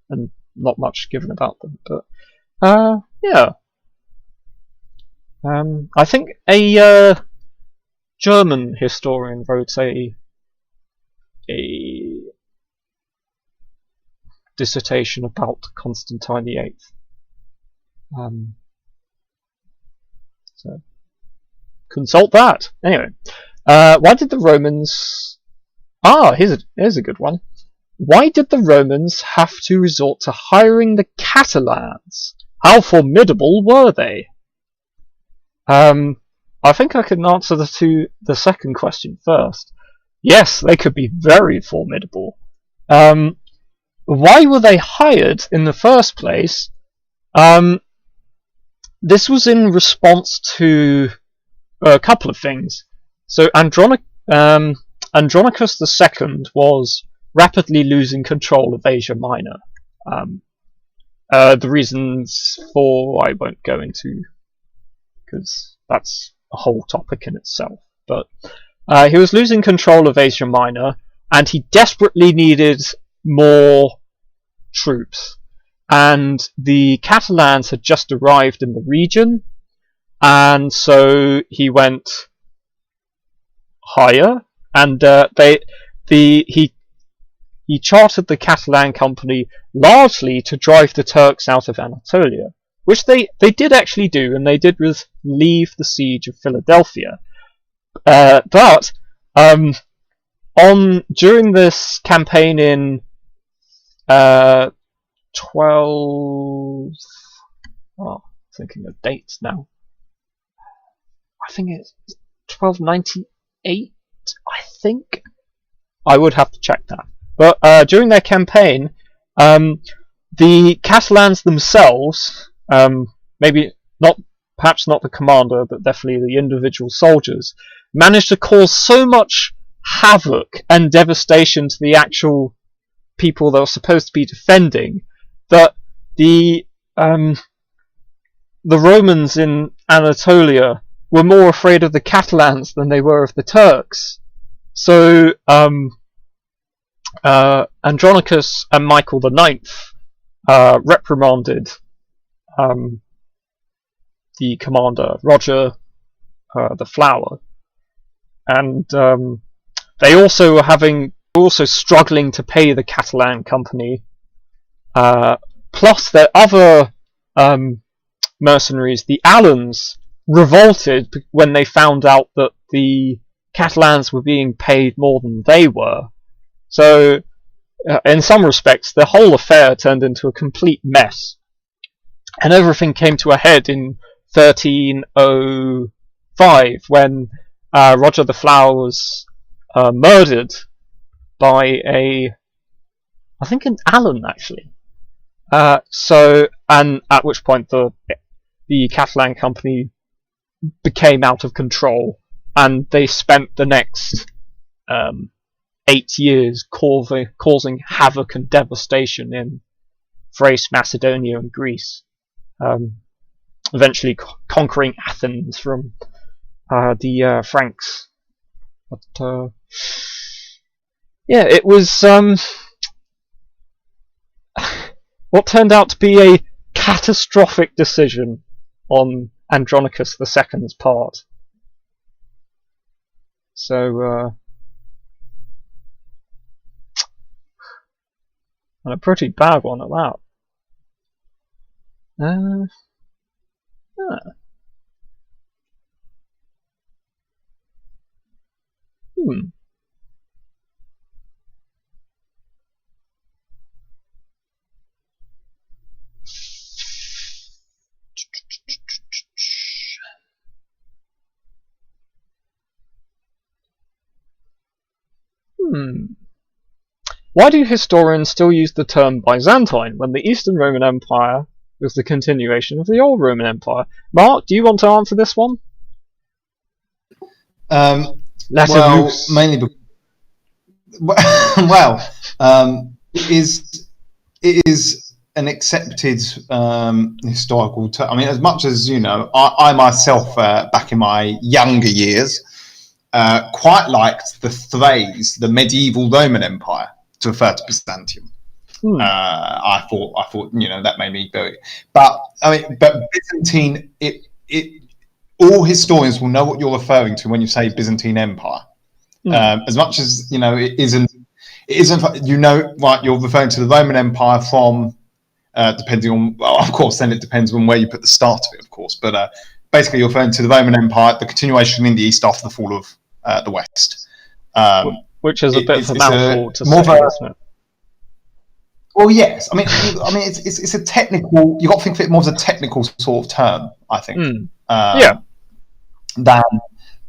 and not much given about them. But yeah, I think a German historian wrote a dissertation about Constantine VIII. So consult that. Anyway, why did the Romans? Here's a good one. Why did the Romans have to resort to hiring the Catalans? How formidable were they? I think I can answer the second question first. Yes, they could be very formidable. Why were they hired in the first place? This was in response to a couple of things. So Andronicus II was rapidly losing control of Asia Minor. The reasons for I won't go into, because that's a whole topic in itself. But he was losing control of Asia Minor, and he desperately needed more troops. And the Catalans had just arrived in the region, and so he went higher, and he chartered the Catalan company largely to drive the Turks out of Anatolia, which they did actually do, and they did relieve the siege of Philadelphia. But during this campaign in thinking of dates now. I think it's 1298. I think I would have to check that. But during their campaign, the Catalans themselves, perhaps not the commander, but definitely the individual soldiers, managed to cause so much havoc and devastation to the actual people they were supposed to be defending that the Romans in Anatolia were more afraid of the Catalans than they were of the Turks. So Andronicus and Michael IX reprimanded the commander, Roger the Flower, and they also were struggling to pay the Catalan company, plus their other mercenaries, the Alans, revolted when they found out that the Catalans were being paid more than they were. So, in some respects, the whole affair turned into a complete mess. And everything came to a head in 1305, when Roger the Flower was murdered by I think an Alan, actually. And at which point the Catalan company became out of control, and they spent the next 8 years causing havoc and devastation in Thrace, Macedonia, and Greece, eventually conquering Athens from the Franks. But yeah, it was what turned out to be a catastrophic decision on Andronicus II's part. So, and a pretty bad one at that. Why do historians still use the term Byzantine when the Eastern Roman Empire was the continuation of the Old Roman Empire? Mark, do you want to answer this one? Mainly it is an accepted historical term. I mean, as much as I myself, back in my younger years, quite liked the phrase "the medieval Roman Empire" to refer to Byzantium. I thought that made me very. But Byzantine, all historians will know what you're referring to when you say Byzantine Empire. As much as it isn't. Right? You're referring to the Roman Empire from, depending on. Well, of course, then it depends on where you put the start of it, of course. But basically, you're referring to the Roman Empire, the continuation in the East after the fall of the West. Which is a bit of a mouthful to say, isn't it? Well, yes. I mean, it's a technical. You got to think of it more as a technical sort of term, I think.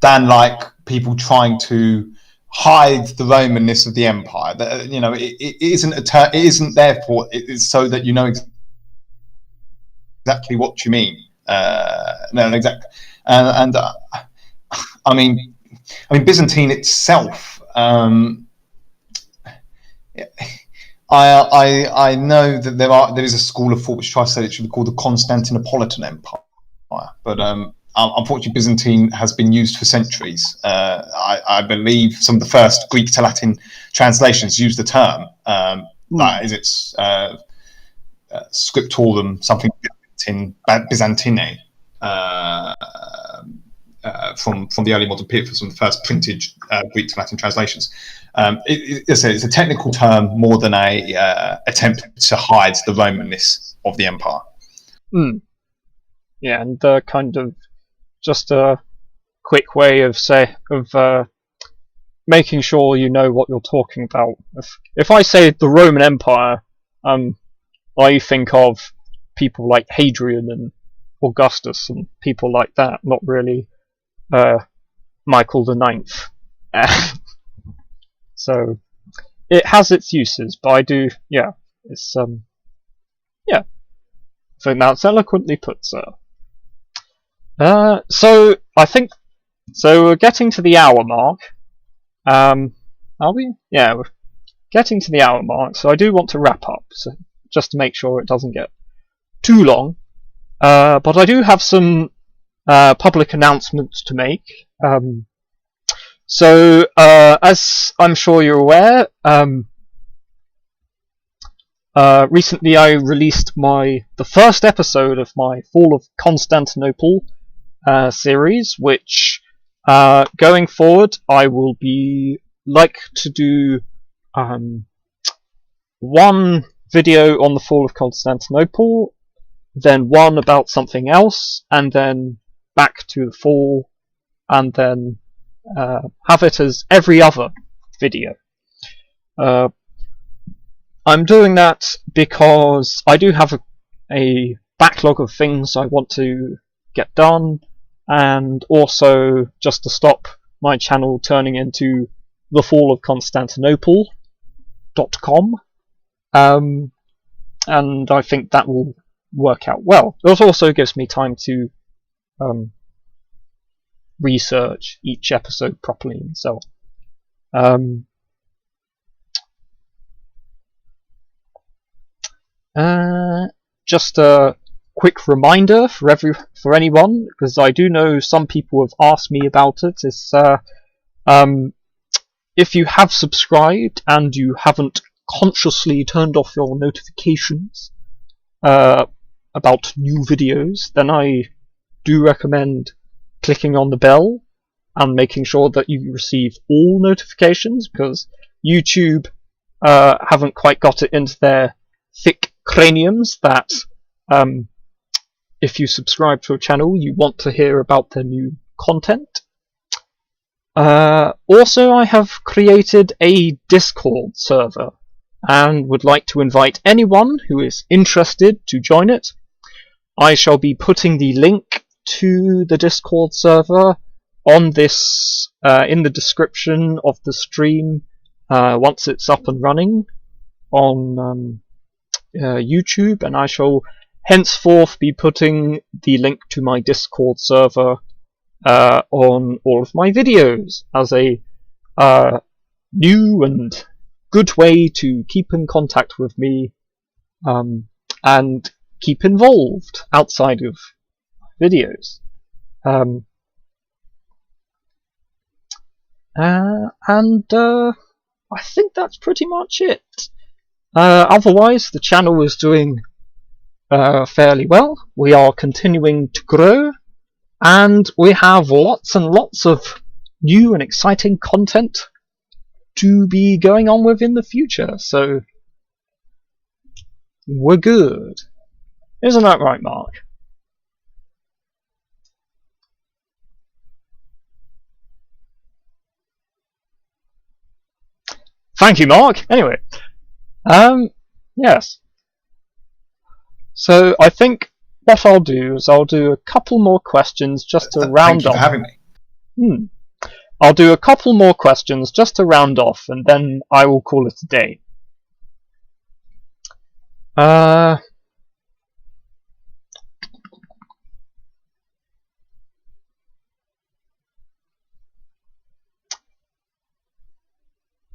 Than like people trying to hide the Romanness of the empire. It isn't a term. It isn't therefore. It is so that you know exactly what you mean. No, exactly. And I mean, Byzantine itself. I know that there is a school of thought which tries to say it should be called the Constantinopolitan Empire, but unfortunately Byzantine has been used for centuries. I believe some of the first Greek to Latin translations use the term. That is its scriptorum, something Byzantine, from the early modern period, from the first printed Greek to Latin translations. It's a technical term more than a attempt to hide the Romanness of the empire. Yeah, and kind of just a quick way of making sure you know what you're talking about. If I say the Roman Empire, I think of people like Hadrian and Augustus and people like that, not really Michael the Ninth. So it has its uses, but I do, it's I think that's eloquently put, sir. So I think we're getting to the hour mark. Are we? Yeah, we're getting to the hour mark. So I do want to wrap up, so just to make sure it doesn't get too long. But I do have some public announcements to make. So as I'm sure you're aware, recently I released the first episode of my Fall of Constantinople series, which going forward I will be like to do one video on the Fall of Constantinople, then one about something else, and then back to the Fall, and then have it as every other video. I'm doing that because I do have a backlog of things I want to get done, and also just to stop my channel turning into thefallofconstantinople.com, and I think that will work out well. It also gives me time to research each episode properly and so on. Just a quick reminder for anyone, because I do know some people have asked me about it, is if you have subscribed and you haven't consciously turned off your notifications, about new videos, then I do recommend clicking on the bell and making sure that you receive all notifications, because YouTube haven't quite got it into their thick craniums that if you subscribe to a channel, you want to hear about their new content. Also, I have created a Discord server and would like to invite anyone who is interested to join it. I shall be putting the link to the Discord server on this in the description of the stream once it's up and running on YouTube, and I shall henceforth be putting the link to my Discord server on all of my videos as a new and good way to keep in contact with me and keep involved outside of videos. I think that's pretty much it. Otherwise, the channel is doing fairly well. We are continuing to grow, and we have lots and lots of new and exciting content to be going on with in the future, so we're good. Isn't that right, Mark? Thank you, Mark. Anyway, yes. So I think what I'll do is I'll do a couple more questions just to round off. Thank you for having me. I'll do a couple more questions just to round off, and then I will call it a day.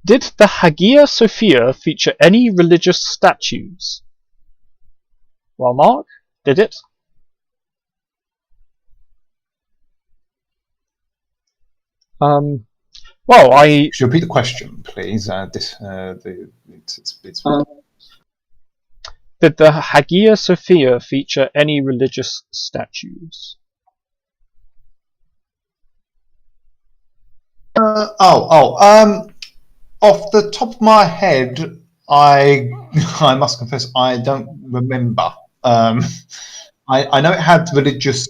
Did the Hagia Sophia feature any religious statues? Well, Mark, did it? Well, Could you repeat the question, please? Did the Hagia Sophia feature any religious statues? Off the top of my head, I must confess I don't remember. I know it had religious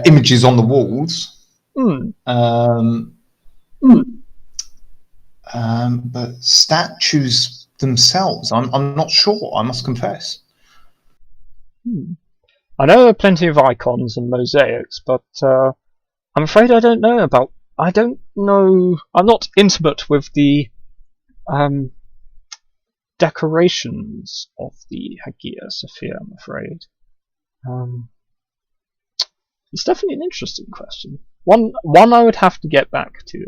images on the walls. But statues themselves, I'm not sure, I must confess. I know there are plenty of icons and mosaics, but I'm afraid I don't know about... I don't know... I'm not intimate with the decorations of the Hagia Sophia, I'm afraid. It's definitely an interesting question. One I would have to get back to.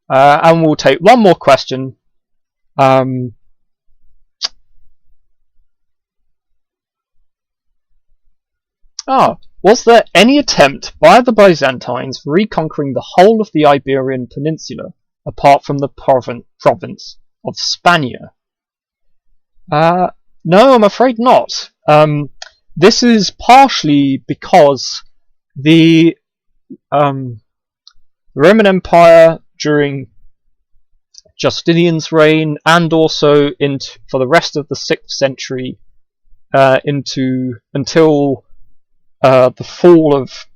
And we'll take one more question. Was there any attempt by the Byzantines reconquering the whole of the Iberian Peninsula, apart from the province of Spania? No, I'm afraid not. This is partially because the Roman Empire during Justinian's reign, and also for the rest of the 6th century until the fall of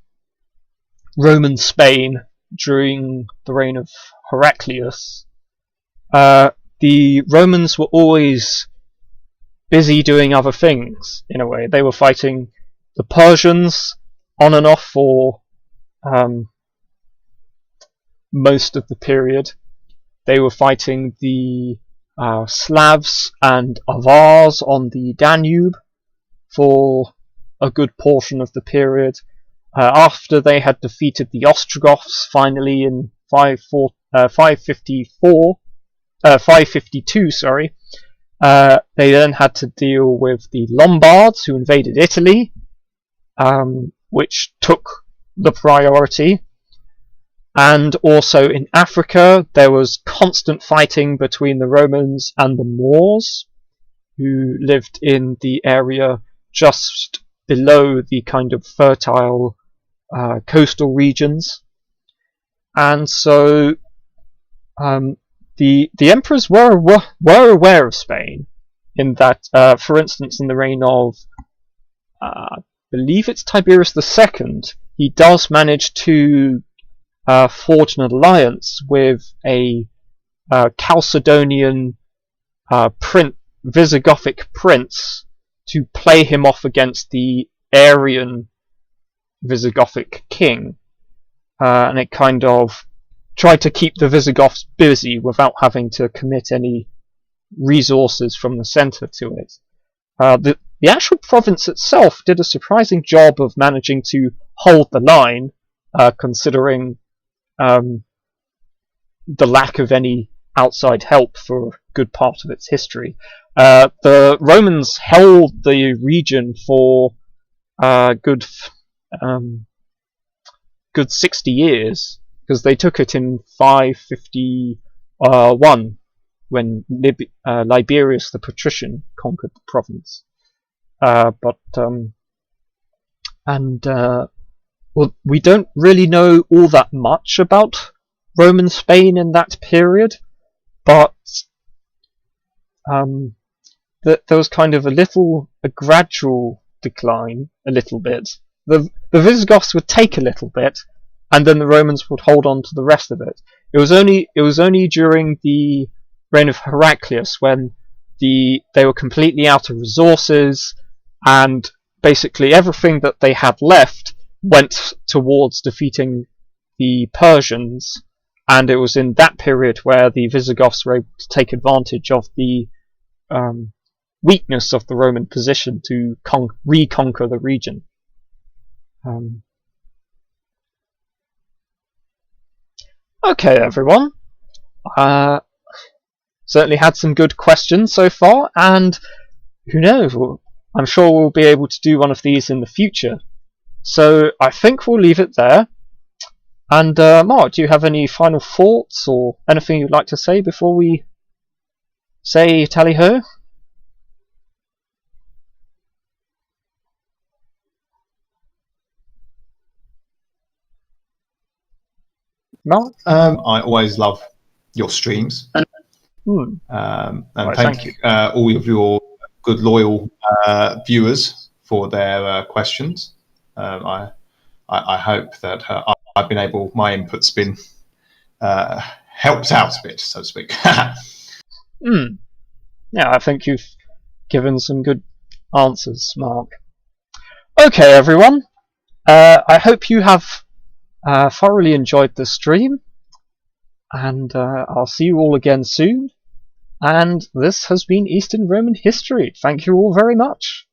Roman Spain during the reign of Heraclius, the Romans were always busy doing other things, in a way. They were fighting the Persians on and off for most of the period. They were fighting the Slavs and Avars on the Danube for a good portion of the period. After they had defeated the Ostrogoths finally in 552, they then had to deal with the Lombards, who invaded Italy, which took the priority. And also in Africa, there was constant fighting between the Romans and the Moors. who lived in the area just below the kind of fertile coastal regions. And so the emperors were aware of Spain, in that, for instance, in the reign of, I believe it's Tiberius II, he does manage to forge an alliance with a Chalcedonian Visigothic prince to play him off against the Arian Visigothic king, and it kind of tried to keep the Visigoths busy without having to commit any resources from the centre to it. The actual province itself did a surprising job of managing to hold the line, considering the lack of any outside help for a good part of its history. The Romans held the region for good 60 years, because they took it in 551 when Liberius the Patrician conquered the province. We don't really know all that much about Roman Spain in that period, but there was kind of a gradual decline, a little bit. The Visigoths would take a little bit, and then the Romans would hold on to the rest of it. It was only during the reign of Heraclius when they were completely out of resources, and basically everything that they had left went towards defeating the Persians, and it was in that period where the Visigoths were able to take advantage of the weakness of the Roman position to reconquer the region. Okay, everyone. Certainly had some good questions so far, and who knows, I'm sure we'll be able to do one of these in the future. So I think we'll leave it there. And Mark, do you have any final thoughts or anything you'd like to say before we say tally-ho? Mark? I always love your streams. And thank you all of your good, loyal viewers for their questions. I hope that my input's been helped out a bit, so to speak. Yeah, I think you've given some good answers, Mark. Okay, everyone. I hope you have thoroughly enjoyed the stream, and I'll see you all again soon. And this has been Eastern Roman History. Thank you all very much.